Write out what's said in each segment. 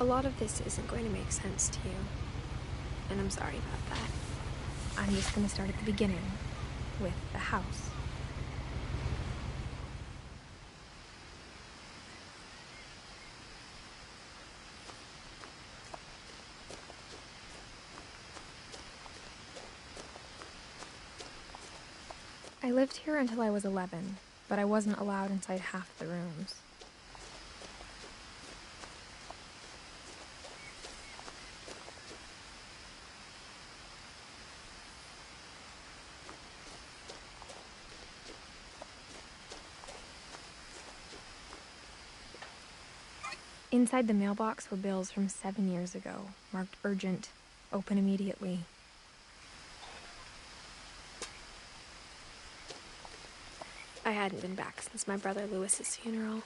A lot of this isn't going to make sense to you, and I'm sorry about that. I'm just going to start at the beginning, with the house. I lived here until I was 11, but I wasn't allowed inside half the rooms. Inside the mailbox were bills from 7 years ago, marked urgent, open immediately. I hadn't been back since my brother Lewis's funeral.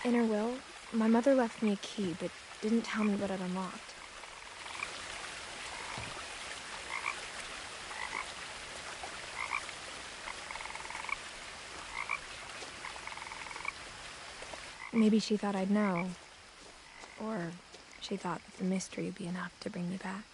In her will, my mother left me a key, but didn't tell me what it unlocked. Maybe she thought I'd know. Or she thought that the mystery would be enough to bring me back.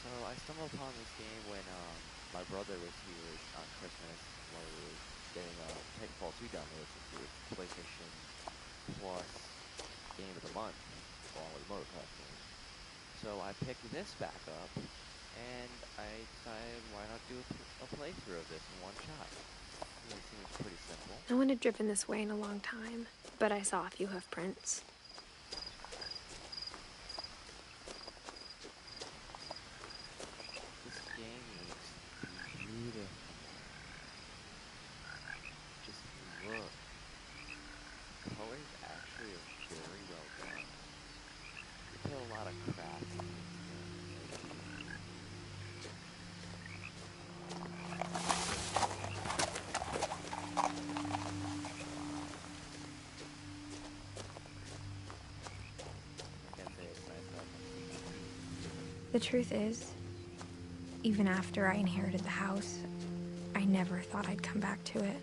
So I stumbled upon this game when my brother was here on Christmas while we were getting Titanfall 2 downloads into the PlayStation Plus Game of the Month along with the motocross game. So I picked this back up and I decided why not do a playthrough of this in one shot. It seems pretty simple. No one had driven this way in a long time, but I saw a few hoof prints. The truth is, even after I inherited the house, I never thought I'd come back to it.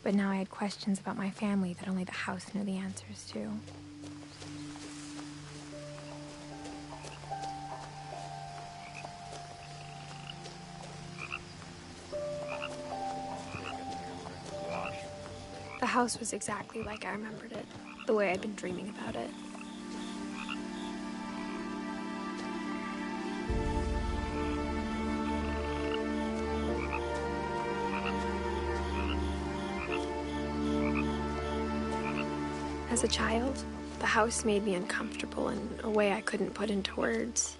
But now I had questions about my family that only the house knew the answers to. The house was exactly like I remembered it, the way I'd been dreaming about it. As a child, the house made me uncomfortable in a way I couldn't put into words.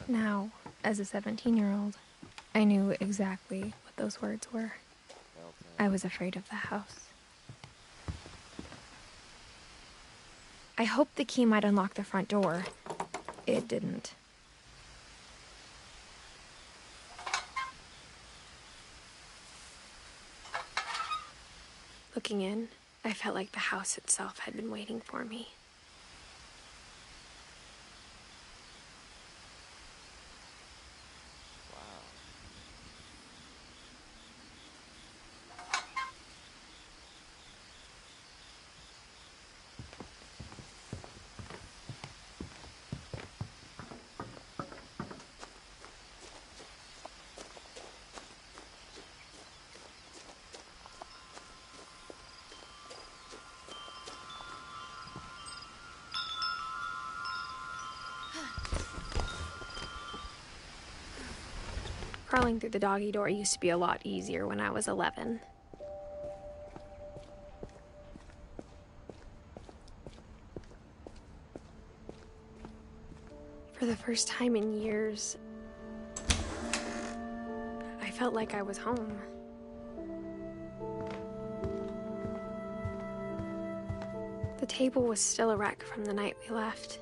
Now, as a 17-year-old, I knew exactly what those words were. I was afraid of the house. I hoped the key might unlock the front door. It didn't. Looking in, I felt like the house itself had been waiting for me. Crawling through the doggy door used to be a lot easier when I was 11. For the first time in years, I felt like I was home. The table was still a wreck from the night we left.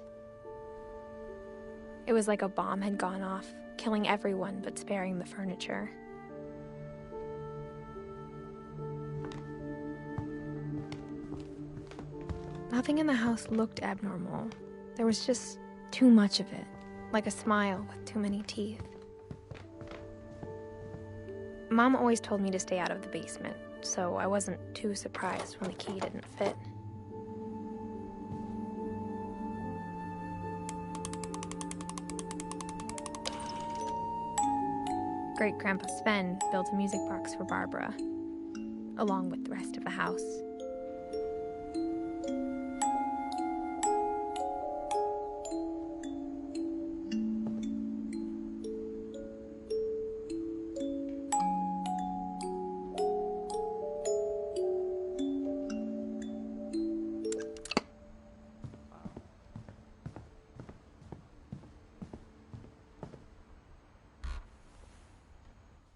It was like a bomb had gone off, killing everyone but sparing the furniture. Nothing in the house looked abnormal. There was just too much of it, like a smile with too many teeth. Mom always told me to stay out of the basement, so I wasn't too surprised when the key didn't fit. Great-Grandpa Sven built a music box for Barbara, along with the rest of the house.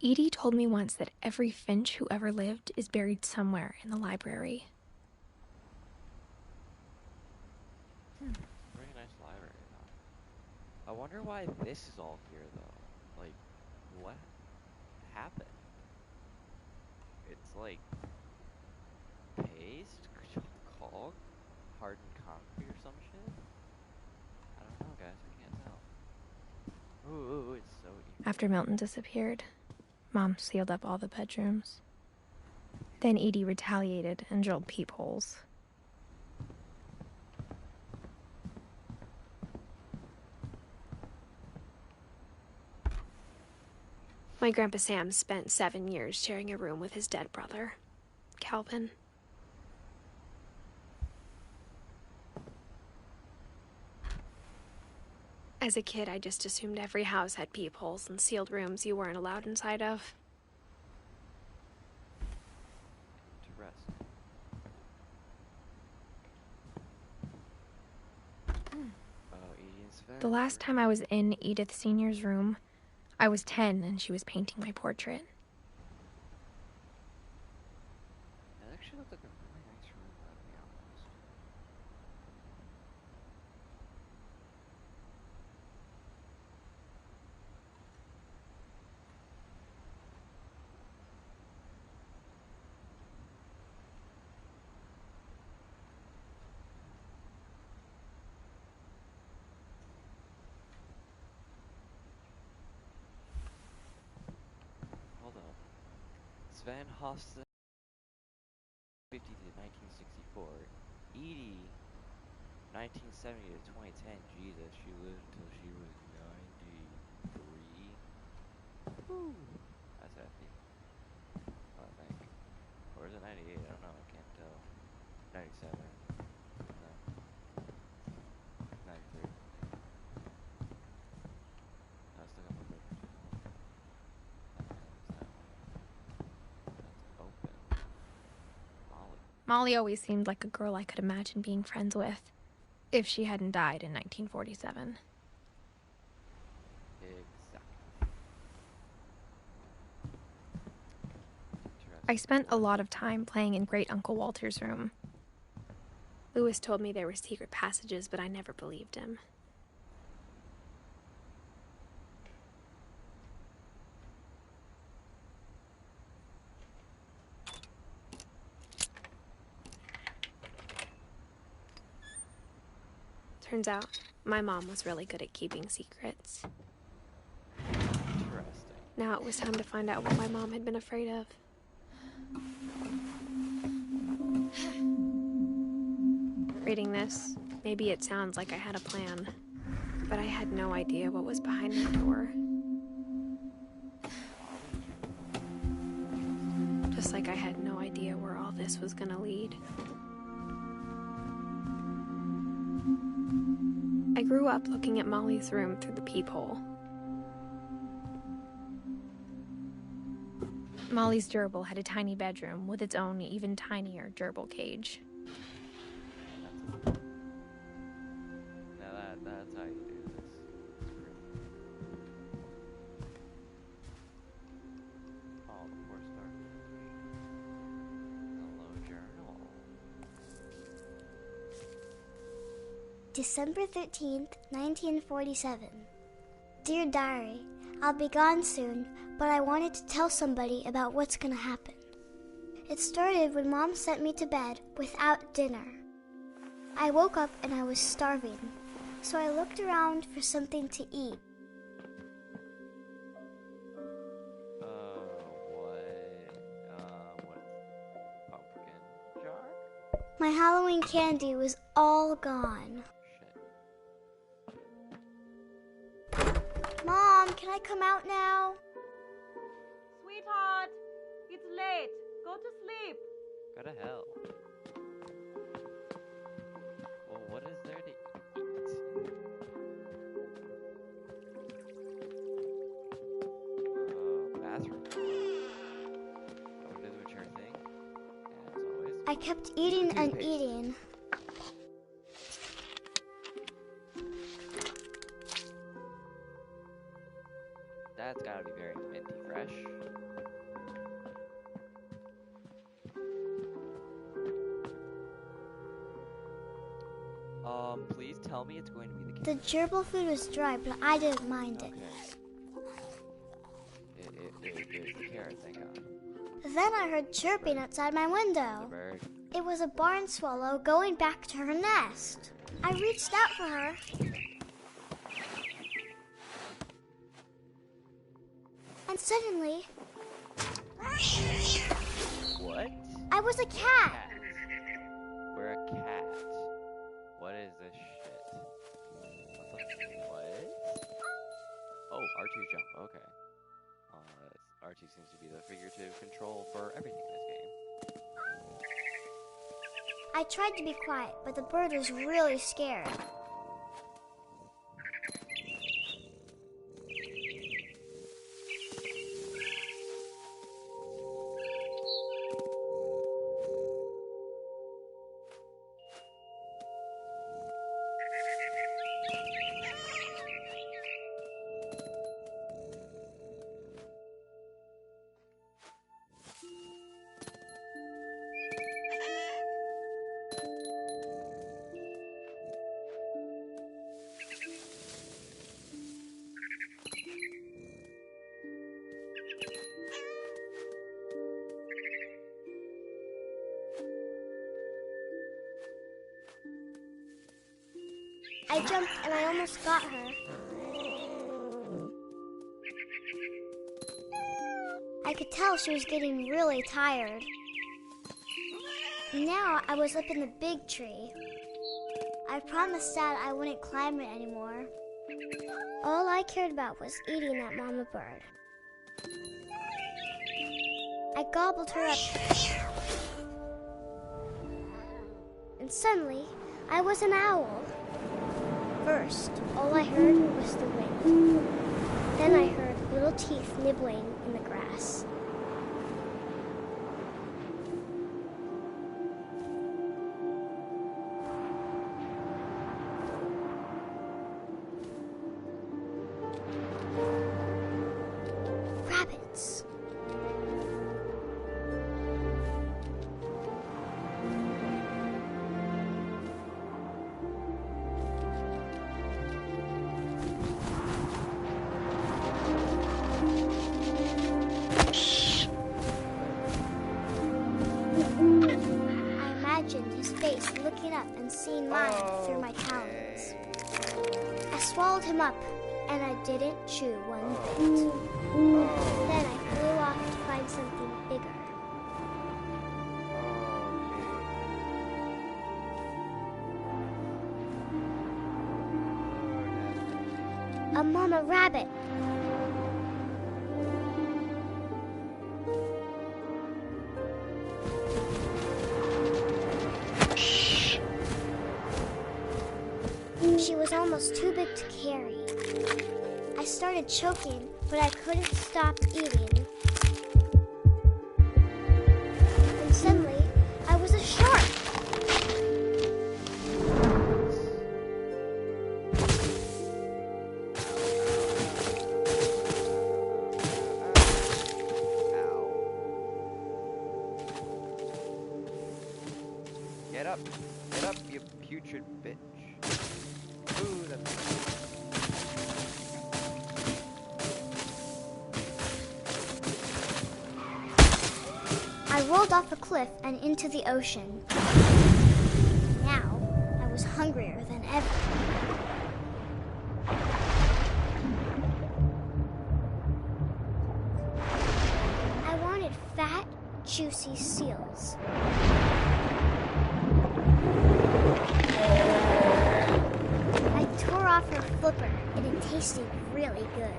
Edie told me once that every Finch who ever lived is buried somewhere in the library. Very nice library, though. I wonder why this is all here, though. Like, what happened? It's like paste, caulk, hardened concrete, or some shit. I don't know, guys. I can't tell. Ooh, it's so eerie. After Milton disappeared, Mom sealed up all the bedrooms. Then Edie retaliated and drilled peepholes. My Grandpa Sam spent 7 years sharing a room with his dead brother, Calvin. As a kid, I just assumed every house had peepholes and sealed rooms you weren't allowed inside of. The last time I was in Edith Sr.'s room, I was 10 and she was painting my portrait. It actually looked like a really nice room, to be honest. Hold up. Sven Hofstad, 50 to 1964. Edie, 1970 to 2010. Jesus, she lived until she was 93. Woo! That's hefty. I think. Or is it 98? I don't know. I can't tell. 97. No. 93. I was looking at my pictures. That one. That's open. Molly. Molly always seemed like a girl I could imagine being friends with, if she hadn't died in 1947. I spent a lot of time playing in Great Uncle Walter's room. Lewis told me there were secret passages, but I never believed him. Turns out, my mom was really good at keeping secrets. Interesting. Now it was time to find out what my mom had been afraid of. Reading this, maybe it sounds like I had a plan, but I had no idea what was behind the door. Just like I had no idea where all this was gonna lead. I grew up looking at Molly's room through the peephole. Molly's gerbil had a tiny bedroom with its own even tinier gerbil cage. That's how you do this. It's great. Oh, the poor starfish. Hello, journal. December 13th, 1947. Dear Diary, I'll be gone soon, but I wanted to tell somebody about what's gonna happen. It started when Mom sent me to bed without dinner. I woke up and I was starving, so I looked around for something to eat. What? Pumpkin jar? My Halloween candy was all gone. Shit. Mom, can I come out now? Sweetheart, it's late. Go to sleep. Go to hell. Well, what is there to eat? Bathroom. What is with your thing? As always. I kept eating and Toothpaste. eating. That's gotta be very minty fresh. Please tell me it's going to be the The gerbil food was dry, but I didn't mind it. It is the carrot thing, huh? Then I heard chirping outside my The window. bird. It was a barn swallow going back to her nest. I reached out for her. And suddenly, What? I was a cat. Cat. We're a cat. What is this shit? What? Oh, R2 jump. Okay. R2 seems to be the figurative control for everything in this game. I tried to be quiet, but the bird was really scared. I jumped and I almost got her. I could tell she was getting really tired. Now I was up in the big tree. I promised Dad I wouldn't climb it anymore. All I cared about was eating that mama bird. I gobbled her up. And suddenly, I was an owl. First, all I heard was the wind. Then I heard little teeth nibbling in the grass. Rabbits. His face looking up and seeing mine through my talons. I swallowed him up, and I didn't chew one bit. Then I flew off to find something bigger. A mama rabbit. She was almost too big to carry. I started choking, but I couldn't stop eating. Get up! Get up, you putrid bitch! Ooh, that's... I rolled off a cliff and into the ocean. Now, I was hungrier than ever. I wanted fat, juicy seals. I tore off her flipper, and it tasted really good.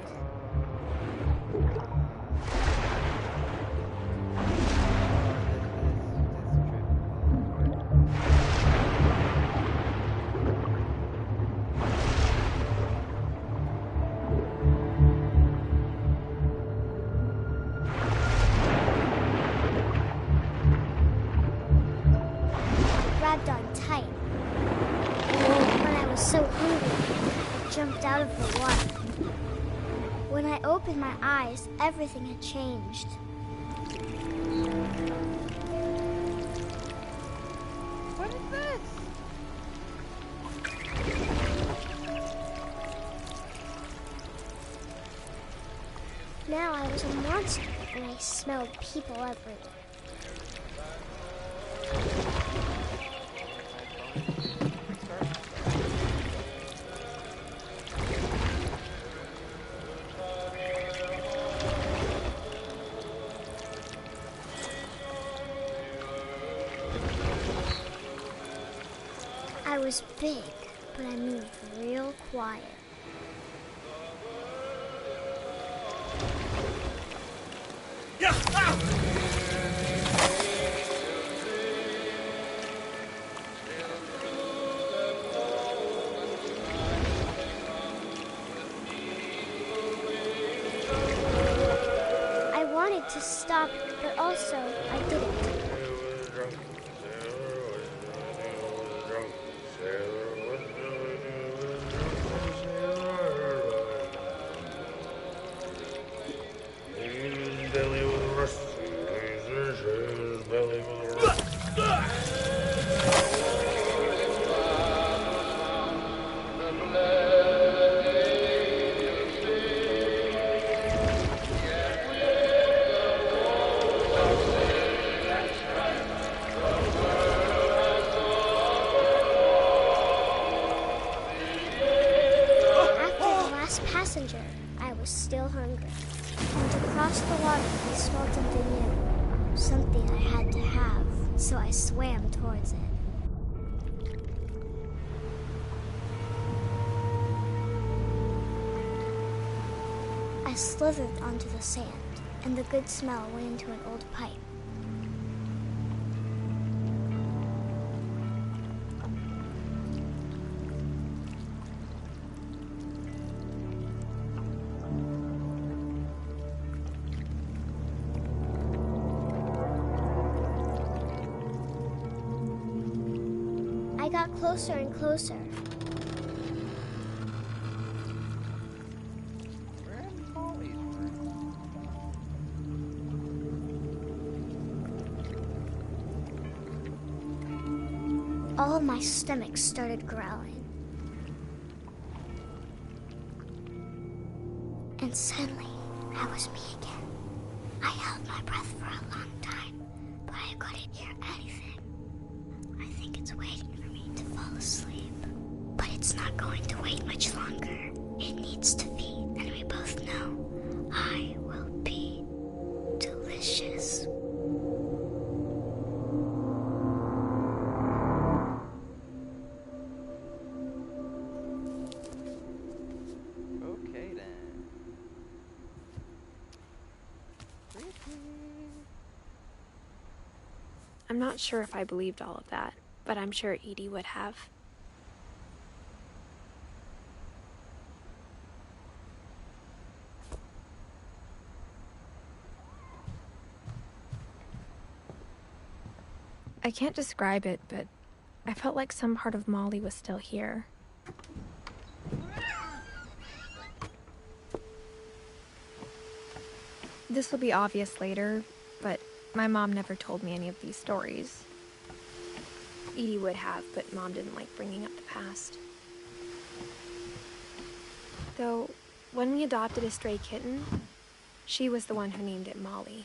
Grabbed on tight. When I was so hungry, I jumped out of the water. When I opened my eyes, everything had changed. What is this? Now I was a monster, and I smelled people everywhere. I was big, but I moved real quiet. I wanted to stop, but also I didn't. Passenger, I was still hungry. And across the water, I smelled something new. Something I had to have, so I swam towards it. I slithered onto the sand, and the good smell went into an old pipe. I got closer and closer. Where's Molly's room? All of my stomach started growling. And suddenly, I was me again. I held my breath for a long time, but I couldn't hear anything. I think it's waiting for me to fall asleep. But it's not going to wait much longer. It needs to feed, and we both know I will be delicious. Okay then. I'm not sure if I believed all of that, but I'm sure Edie would have. I can't describe it, but I felt like some part of Molly was still here. This will be obvious later, but my mom never told me any of these stories. Edie would have, but Mom didn't like bringing up the past. Though, when we adopted a stray kitten, she was the one who named it Molly.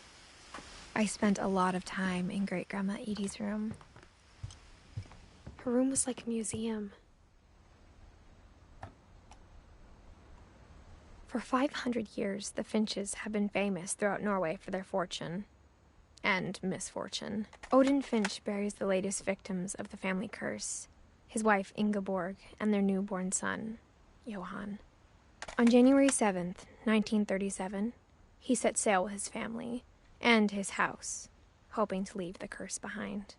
I spent a lot of time in Great-Grandma Edie's room. Her room was like a museum. For 500 years, the Finches have been famous throughout Norway for their fortune. And misfortune. Odin Finch buries the latest victims of the family curse, his wife Ingeborg and their newborn son, Johan. On January 7th, 1937, he set sail with his family and his house, hoping to leave the curse behind.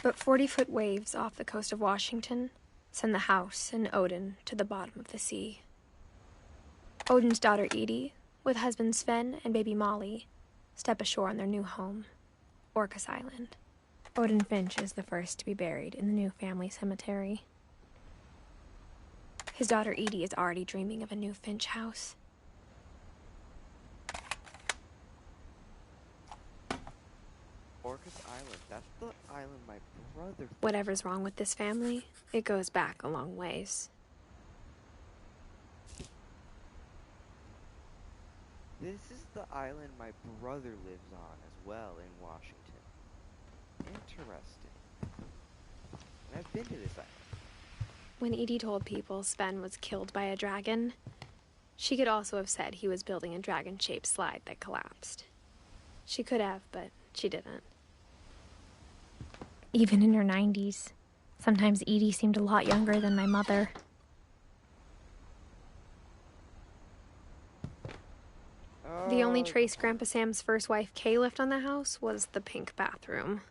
But 40-foot waves off the coast of Washington send the house and Odin to the bottom of the sea. Odin's daughter Edie, with husband Sven and baby Molly, step ashore on their new home, Orcas Island. Odin Finch is the first to be buried in the new family cemetery. His daughter Edie is already dreaming of a new Finch house. Orcas Island, that's the island my brother... Whatever's wrong with this family, it goes back a long ways. This is the island my brother lives on as well in Washington. Interesting. And I've been to this island. When Edie told people Sven was killed by a dragon, she could also have said he was building a dragon-shaped slide that collapsed. She could have, but she didn't. Even in her 90s, sometimes Edie seemed a lot younger than my mother. The only trace Grandpa Sam's first wife, Kay, left on the house was the pink bathroom.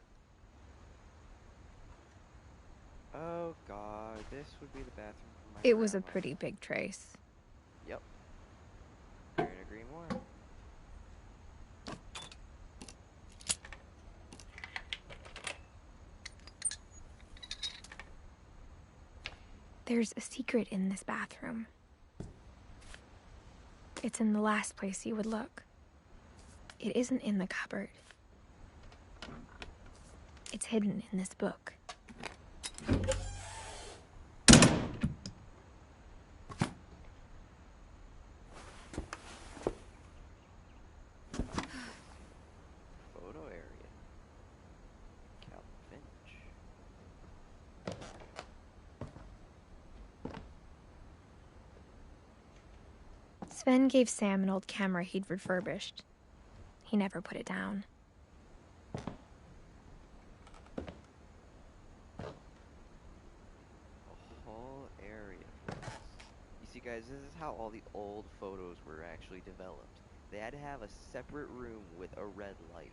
Oh god, this would be the bathroom for my It was a grandma. pretty big trace. Yep. Couldn't agree more. There's a secret in this bathroom. It's in the last place you would look. It isn't in the cupboard. It's hidden in this book. Photo area. Calvin Finch. Sven gave Sam an old camera he'd refurbished. He never put it down. A whole area for this. You see guys, this is how all the old photos were actually developed. They had to have a separate room with a red light.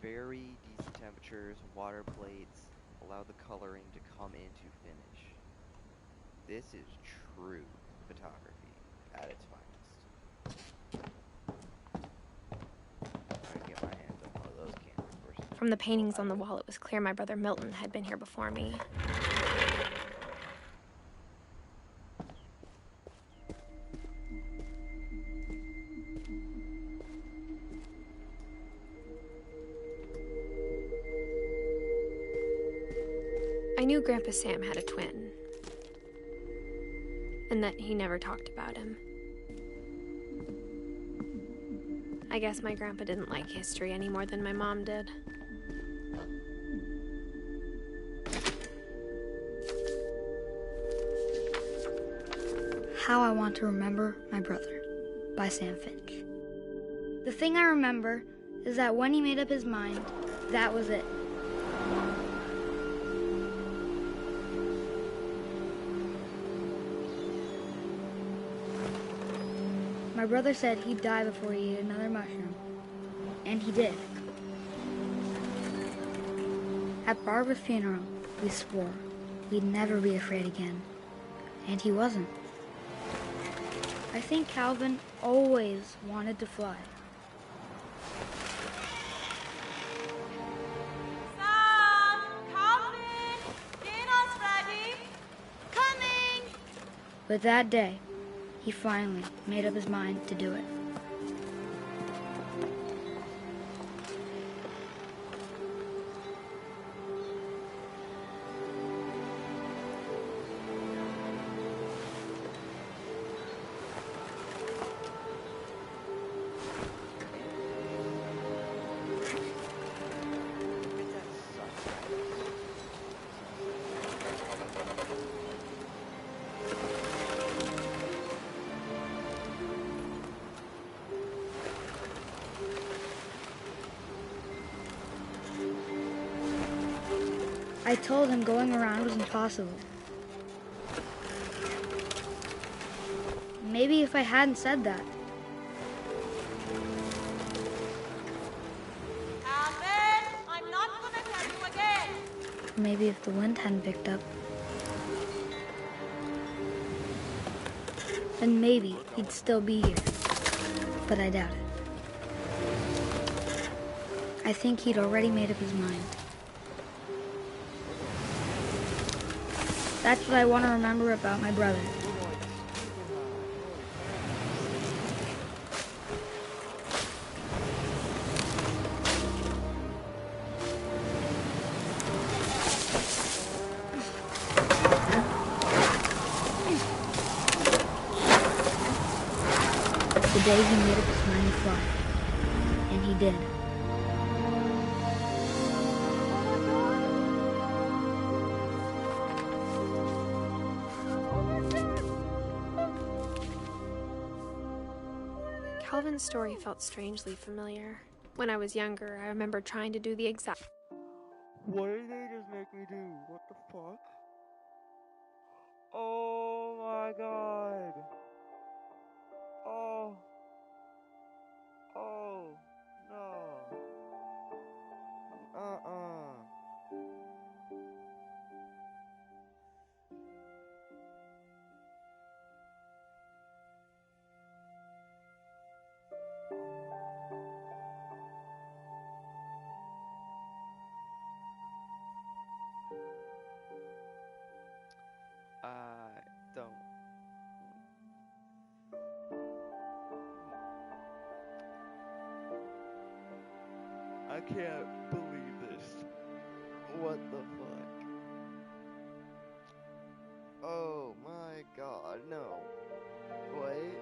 Very decent temperatures, water plates, allow the coloring to come into finish. This is true photography at its finest. I'd get my hands on one of those cameras first. From the paintings on the wall, it was clear my brother Milton had been here before me. I knew Grandpa Sam had a twin, and that he never talked about him. I guess my grandpa didn't like history any more than my mom did. How I Want to Remember My Brother by Sam Finch. The thing I remember is that when he made up his mind, that was it. My brother said he'd die before he ate another mushroom. And he did. At Barbara's funeral, we swore we'd never be afraid again. And he wasn't. I think Calvin always wanted to fly. Sam! Calvin! Dinner's ready! Coming! But that day, he finally made up his mind to do it. I told him going around was impossible. Maybe if I hadn't said that. Calvin, I'm not gonna tell you again. Maybe if the wind hadn't picked up. Then maybe he'd still be here. But I doubt it. I think he'd already made up his mind. That's what I want to remember about my brother. The day he made up his mind to fly. And he did. Calvin's story felt strangely familiar. When I was younger, I remember trying to do the exact... What did they just make me do? What the fuck? Oh my god. Oh. Oh. No. Don't. I can't believe this. What the fuck? Oh my god, no. Wait.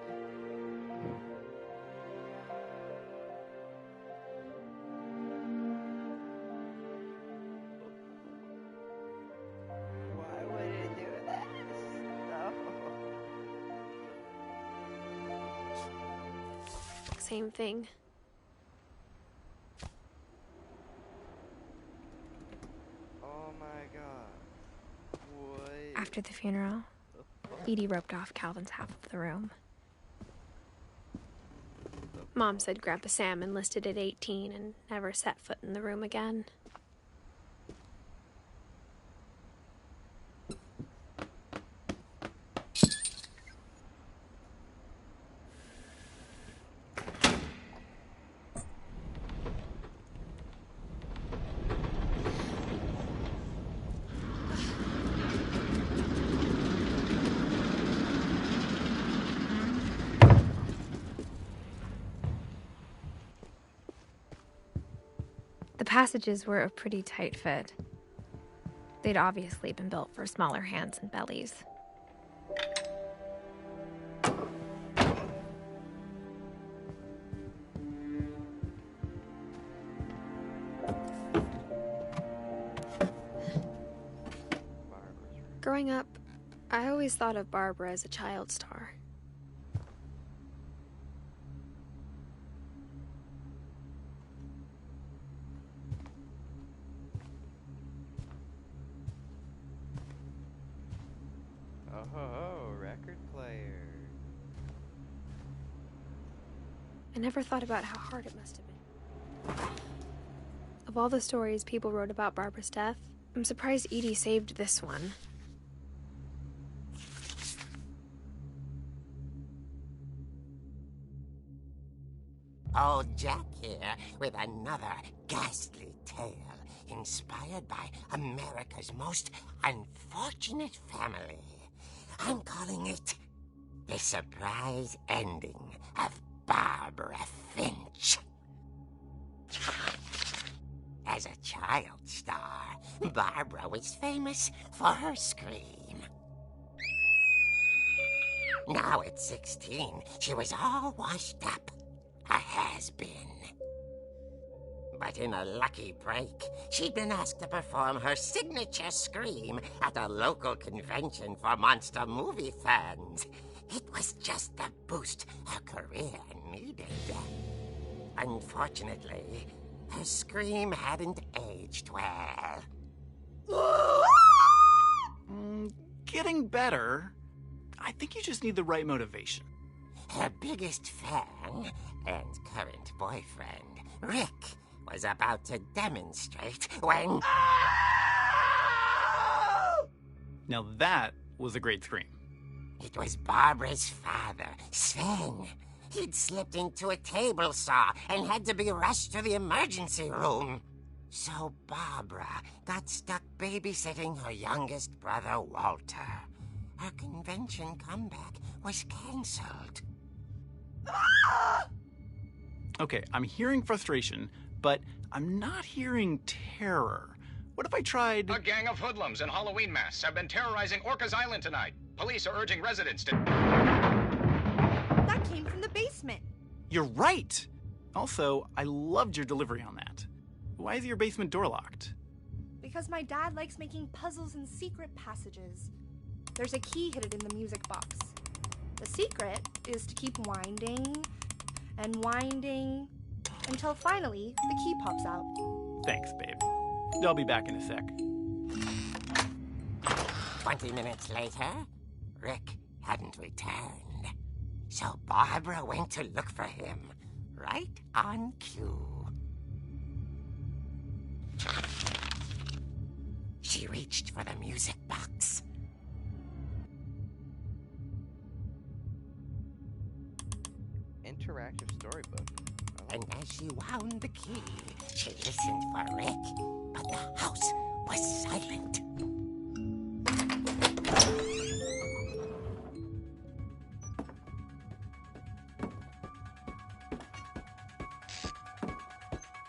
Why would it do this? No. Same thing. Oh my god. What? After the funeral, Edie roped off Calvin's half of the room. Mom said Grandpa Sam enlisted at 18 and never set foot in the room again. The passages were a pretty tight fit. They'd obviously been built for smaller hands and bellies. Growing up, I always thought of Barbara as a child star. Oh, record player. I never thought about how hard it must have been. Of all the stories people wrote about Barbara's death, I'm surprised Edie saved this one. Old Jack here with another ghastly tale inspired by America's most unfortunate family. I'm calling it The Surprise Ending of Barbara Finch. As a child star, Barbara was famous for her scream. Now at 16, she was all washed up. A has-been. But in a lucky break, she'd been asked to perform her signature scream at a local convention for monster movie fans. It was just the boost her career needed. Unfortunately, her scream hadn't aged well. better. I think you just need the right motivation. Her biggest fan and current boyfriend, Rick, was about to demonstrate when... Now that was a great scream. It was Barbara's father, Sven. He'd slipped into a table saw and had to be rushed to the emergency room. So Barbara got stuck babysitting her youngest brother, Walter. Her convention comeback was cancelled. Okay, I'm hearing frustration, but I'm not hearing terror. What if I tried... A gang of hoodlums in Halloween masks have been terrorizing Orcas Island tonight. Police are urging residents to... That came from the basement. You're right! Also, I loved your delivery on that. Why is your basement door locked? Because my dad likes making puzzles and secret passages. There's a key hidden in the music box. The secret is to keep winding and winding until finally the key pops out. Thanks, babe. I'll be back in a sec. 20 minutes later, Rick hadn't returned. So Barbara went to look for him, right on cue. She reached for the music box. Interactive storybook. Oh. And as she wound the key, she listened for Rick, but the house was silent.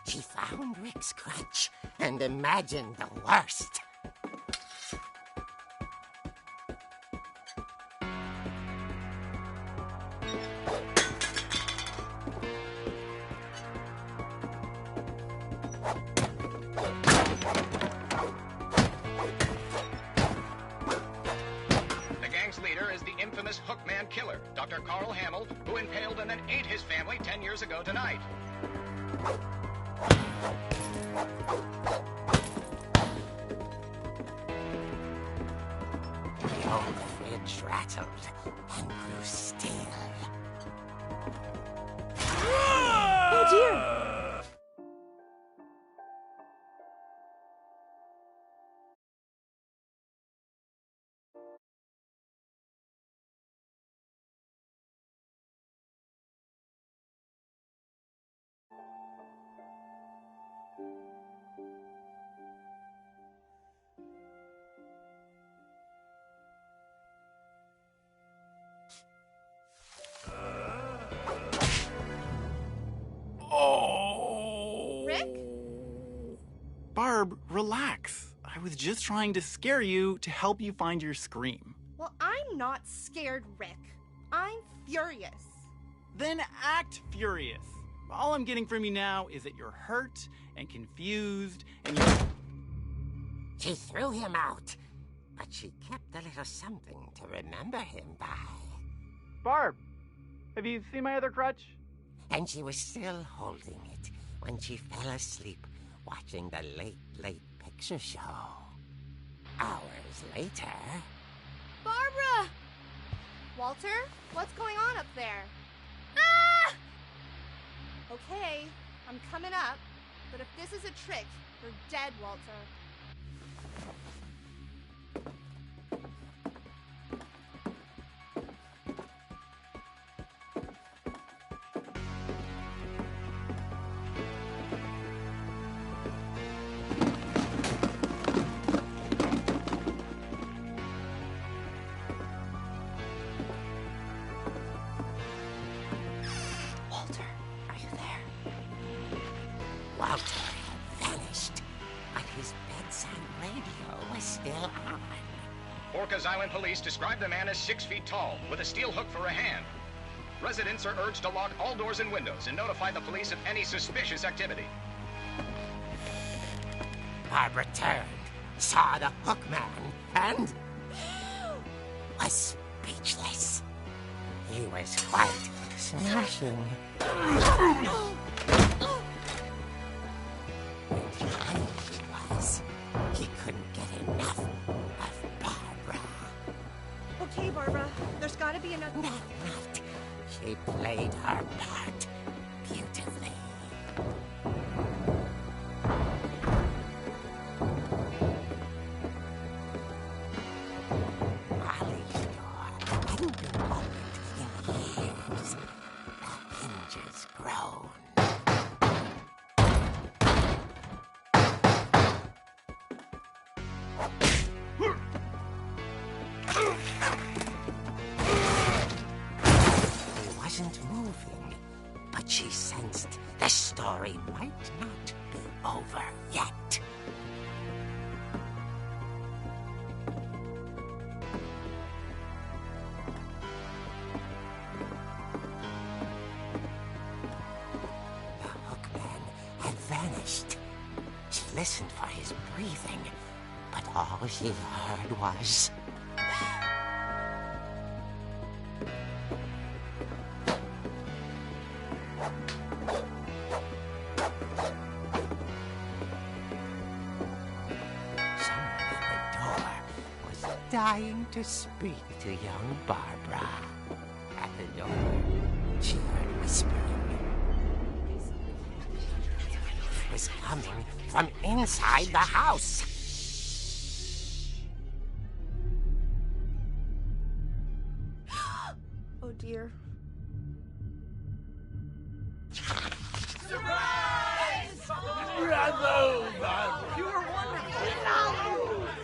She found Rick's crutch and imagined the worst. The gang's leader is the infamous Hookman killer, Dr. Carl Hamill, who impaled and then ate his family 10 years ago tonight. The old fridge rattled and grew still. Oh dear! Oh! Rick? Barb, relax. I was just trying to scare you to help you find your scream. Well, I'm not scared, Rick. I'm furious. Then act furious. All I'm getting from you now is that you're hurt and confused and you're... She threw him out, but she kept a little something to remember him by. Barb, have you seen my other crutch? And she was still holding it when she fell asleep watching the late picture show. Hours later... Barbara! Walter, what's going on up there? Ah! Okay, I'm coming up, but if this is a trick, you're dead, Walter. Walter had vanished, but his bedside radio was still on. Orcas Island police describe the man as 6 feet tall, with a steel hook for a hand. Residents are urged to lock all doors and windows and notify the police of any suspicious activity. Barbara turned, saw the hook man, and was speechless. He was quite smashing. He couldn't get enough of Barbara. Okay, Barbara. There's gotta be another... Not. She played her part beautifully. Molly's door hadn't been opened in years. The hinges groaned. He wasn't moving, but she sensed the story might not be over yet. The hookman had vanished. She listened for his breathing, but all she heard was... someone at the door was dying to speak to young Barbara. At the door, she heard whispering. It was coming from inside the house. Oh, dear.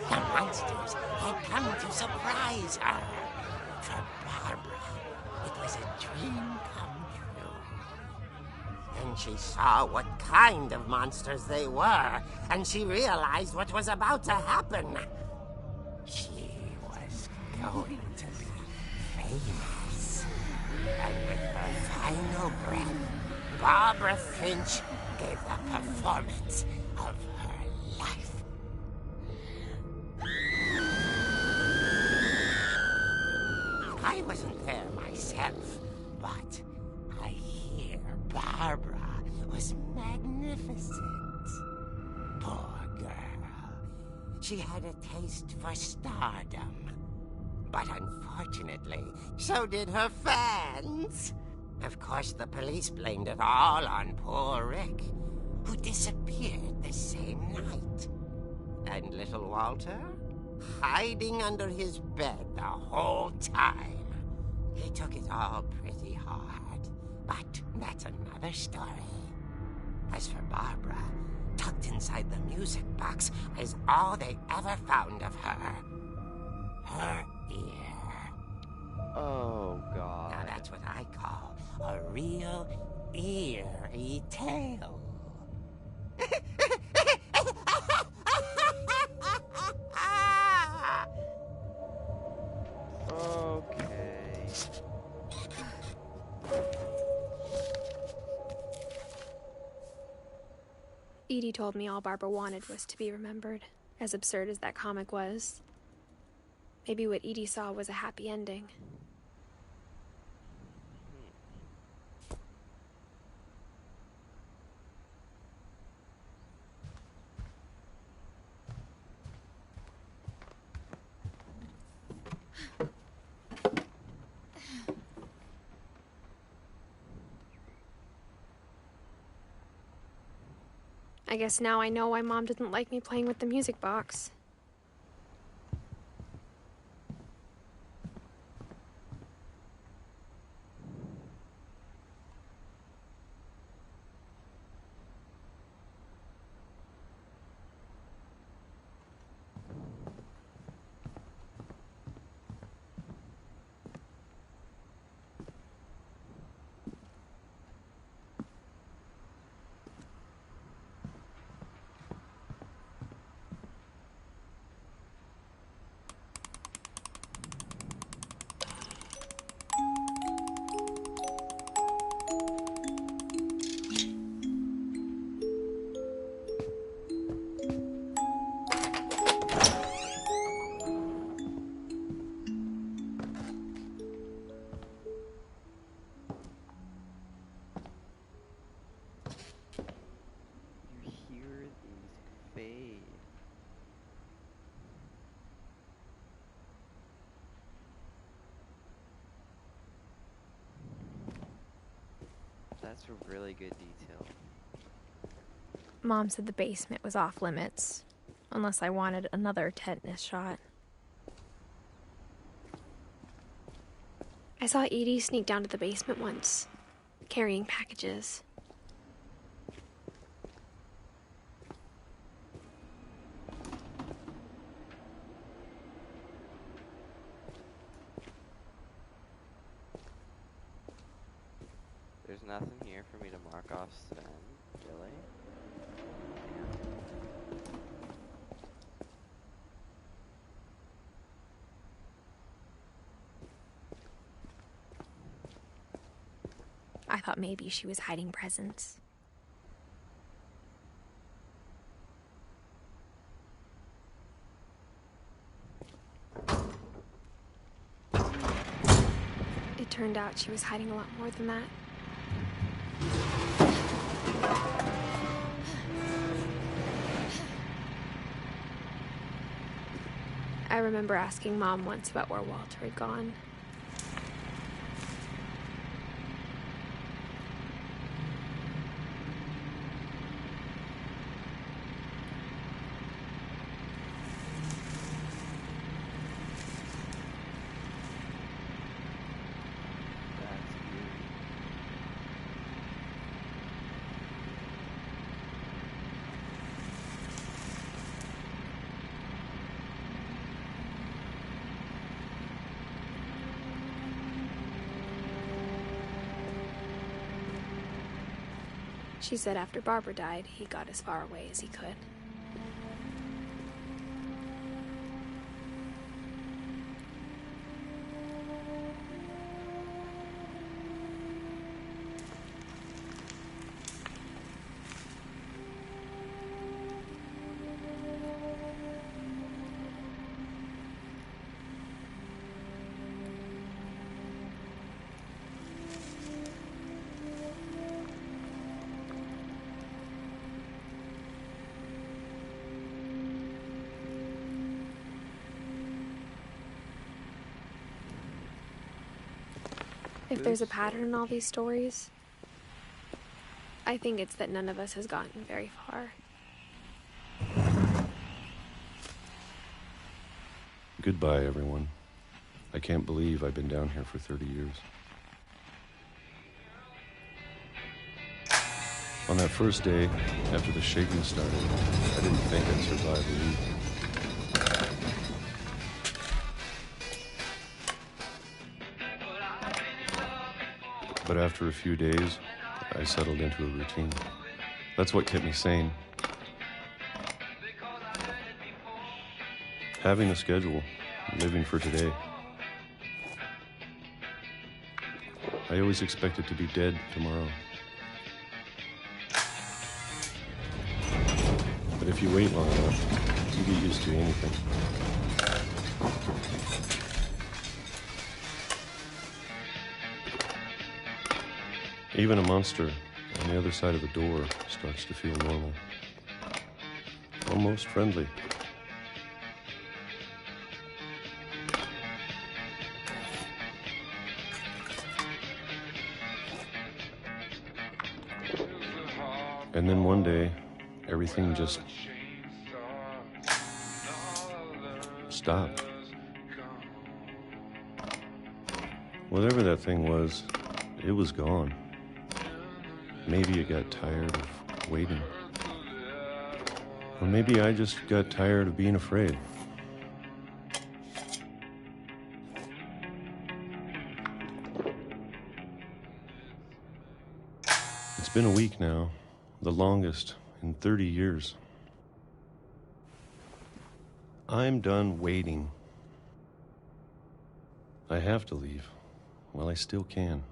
The monsters had come to surprise her. For Barbara, it was a dream come true. Then she saw what kind of monsters they were, and she realized what was about to happen. She was going to be famous. And with her final breath, Barbara Finch gave the performance of her life. I wasn't there myself, but I hear Barbara was magnificent. Poor girl. She had a taste for stardom. But unfortunately, so did her fans. Of course, the police blamed it all on poor Rick, who disappeared the same night. And little Walter? Hiding under his bed the whole time. He took it all pretty hard, but that's another story. As for Barbara, tucked inside the music box is all they ever found of her. Her ear. Oh, God. Now that's what I call a real eerie tale. Okay. Edie told me all Barbara wanted was to be remembered, as absurd as that comic was. Maybe what Edie saw was a happy ending. I guess now I know why Mom didn't like me playing with the music box. That's a really good detail. Mom said the basement was off limits, unless I wanted another tetanus shot. I saw Edie sneak down to the basement once, carrying packages. There's nothing here for me to mark off Sven, really? I thought maybe she was hiding presents. It turned out she was hiding a lot more than that. I remember asking Mom once about where Walter had gone. She said after Barbara died, he got as far away as he could. If there's a pattern in all these stories, I think it's that none of us has gotten very far. Goodbye, everyone. I can't believe I've been down here for 30 years. On that first day, after the shaking started, I didn't think I'd survive a week. But after a few days, I settled into a routine. That's what kept me sane. Having a schedule, living for today. I always expected to be dead tomorrow. But if you wait long enough, you get used to anything. Even a monster on the other side of the door starts to feel normal. Almost friendly. And then one day, everything just stopped. Whatever that thing was, it was gone. Maybe it got tired of waiting. Or maybe I just got tired of being afraid. It's been a week now, the longest in 30 years. I'm done waiting. I have to leave while I still can.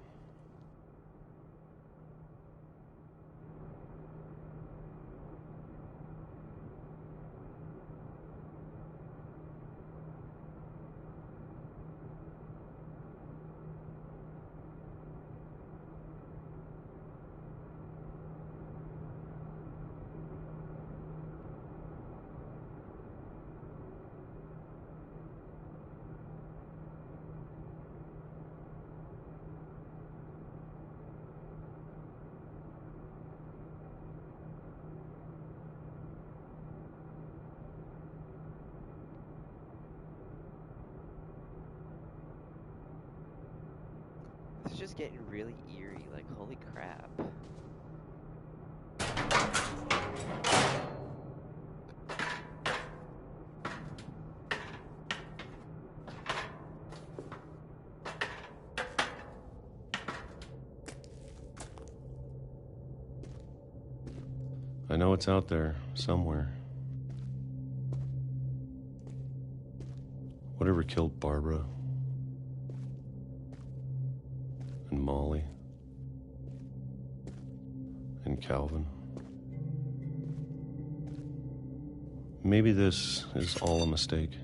just getting really eerie, like, holy crap. I know it's out there, somewhere. Whatever killed Barbara and Molly and Calvin. Maybe this is all a mistake.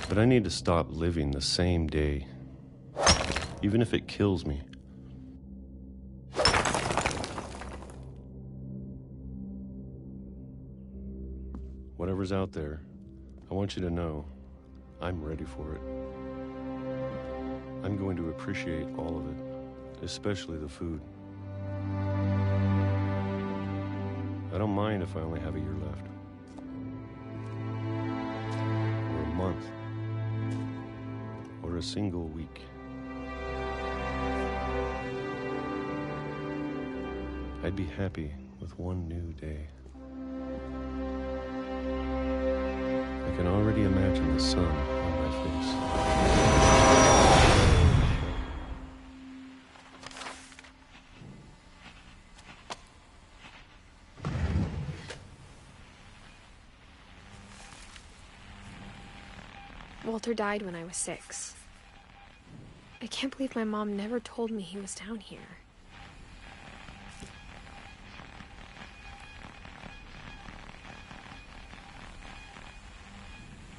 But I need to stop living the same day, even if it kills me. Whatever's out there, I want you to know I'm ready for it. I'm going to appreciate all of it, especially the food. I don't mind if I only have a year left. Or a month. Or a single week. I'd be happy with one new day. I can already imagine the sun on my face. Walter died when I was 6. I can't believe my mom never told me he was down here.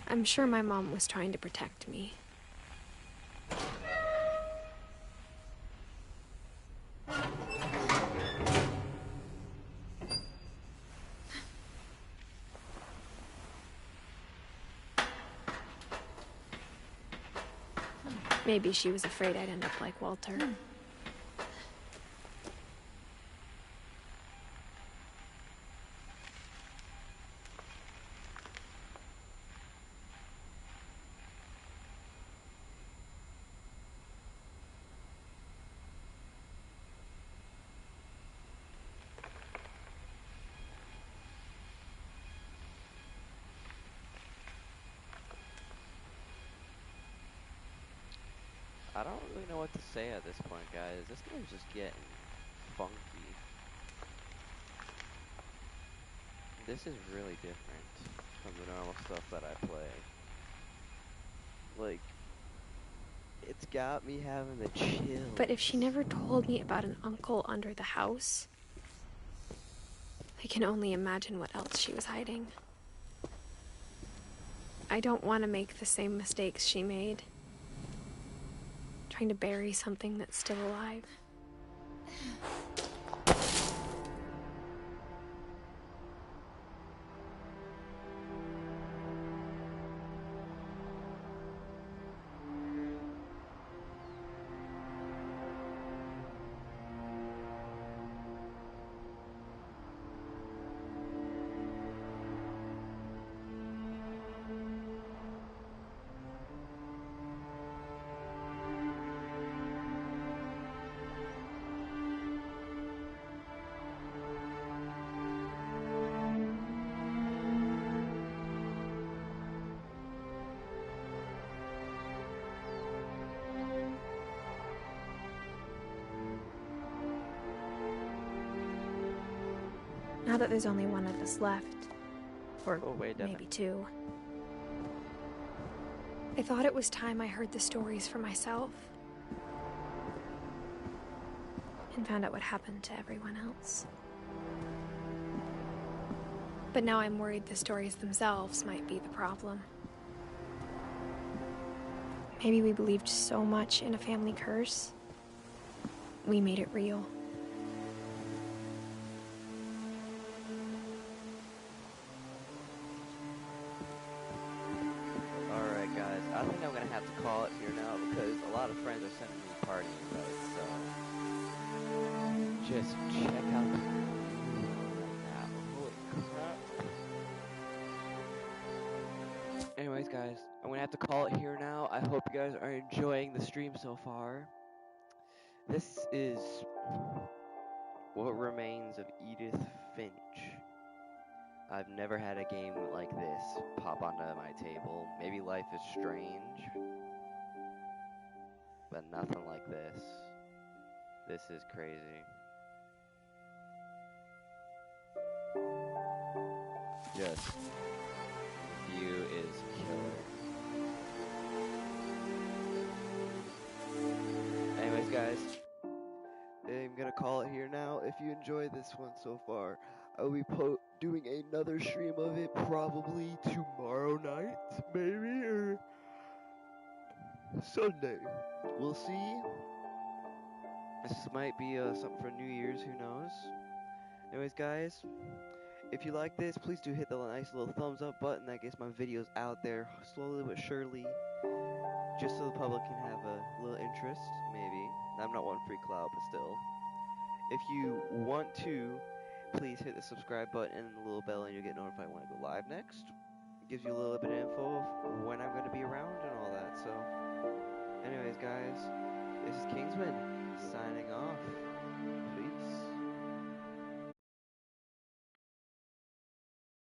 I'm sure my mom was trying to protect me. Maybe she was afraid I'd end up like Walter. I don't really know what to say at this point, guys. This game's just getting funky. This is really different from the normal stuff that I play. Like, it's got me having the chills. But if she never told me about an uncle under the house, I can only imagine what else she was hiding. I don't want to make the same mistakes she made. Trying to bury something that's still alive. Now that there's only one of us left, or maybe two, I thought it was time I heard the stories for myself and found out what happened to everyone else. But now I'm worried the stories themselves might be the problem. Maybe we believed so much in a family curse, we made it real. I think I'm gonna have to call it here now because a lot of friends are sending me party invites, so just check out the right now. Holy crap. Anyways, guys, I'm gonna have to call it here now. I hope you guys are enjoying the stream so far. This is What Remains of Edith Finch. I've never had a game like this pop onto my table. Maybe Life is Strange, but nothing like this. This is crazy. Yes. The view is killer. Anyways, guys, I'm gonna call it here now. If you enjoyed this one so far, I'll be doing another stream of it probably tomorrow night, maybe, or Sunday. We'll see. This might be something for New Year's, who knows. Anyways, guys, if you like this, please do hit the nice little thumbs up button. That gets my videos out there slowly but surely, just so the public can have a little interest, maybe. I'm not wanting free clout, but still. If you want to, please hit the subscribe button and the little bell and you'll get notified when I go live next. It gives you a little bit of info of when I'm going to be around and all that. So, anyways, guys, this is Kingsman signing off.